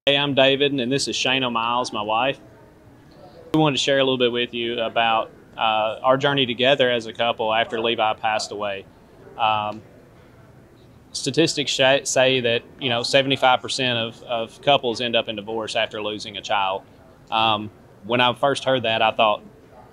Hey, I'm David, and this is Shayna Miles, my wife. We wanted to share a little bit with you about our journey together as a couple after Levi passed away. Statistics say that 75% of couples end up in divorce after losing a child. When I first heard that, I thought,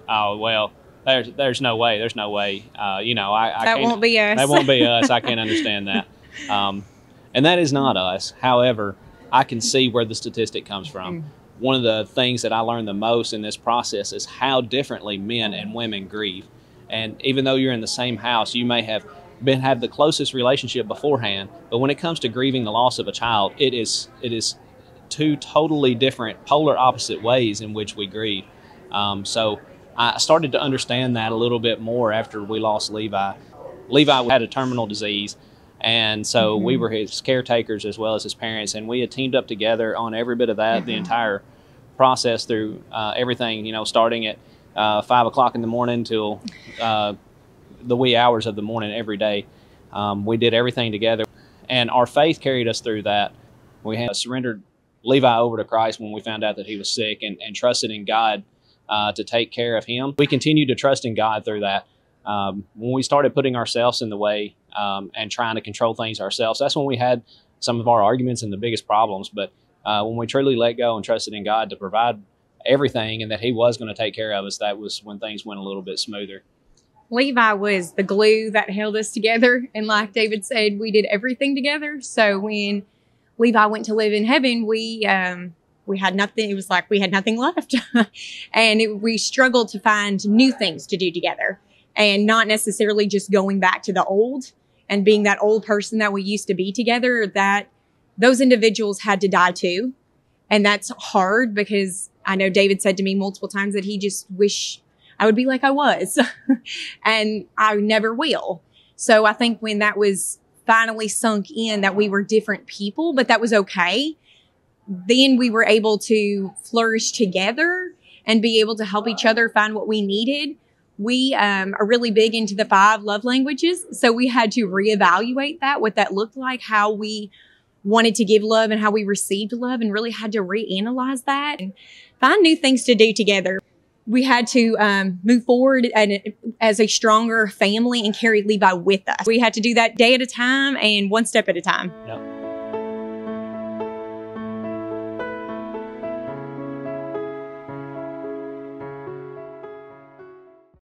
oh well, there's no way. I that can't, won't be us. That won't be us. I can't understand that. And that is not us. However, I can see where the statistic comes from. One of the things that I learned the most in this process is how differently men and women grieve. And even though you're in the same house, you may have the closest relationship beforehand, but when it comes to grieving the loss of a child, it is two totally different, polar opposite ways in which we grieve. So I started to understand that a little bit more after we lost Levi. Levi had a terminal disease, and so we were his caretakers as well as his parents, and we had teamed up together on every bit of that, the entire process through everything, starting at 5 o'clock in the morning till the wee hours of the morning every day. We did everything together, and our faith carried us through that. We had surrendered Levi over to Christ when we found out that he was sick, and trusted in God to take care of him. We continued to trust in God through that. When we started putting ourselves in the way and trying to control things ourselves, that's when we had some of our arguments and the biggest problems. But when we truly let go and trusted in God to provide everything and that he was going to take care of us, that was when things went a little bit smoother. Levi was the glue that held us together. And like David said, we did everything together. So when Levi went to live in heaven, we had nothing. It was like we had nothing left. And we struggled to find new things to do together, and not necessarily just going back to the old and being that old person that we used to be together. That those individuals had to die too. And that's hard, because I know David said to me multiple times that he just wished I would be like I was. And I never will. So I think when that was finally sunk in, that we were different people, but that was okay, then we were able to flourish together and be able to help each other find what we needed. We are really big into the 5 love languages. So we had to reevaluate that, what that looked like, how we wanted to give love and how we received love, and really had to reanalyze that and find new things to do together. We had to move forward as a stronger family and carry Levi with us. We had to do that day at a time and one step at a time. Yep.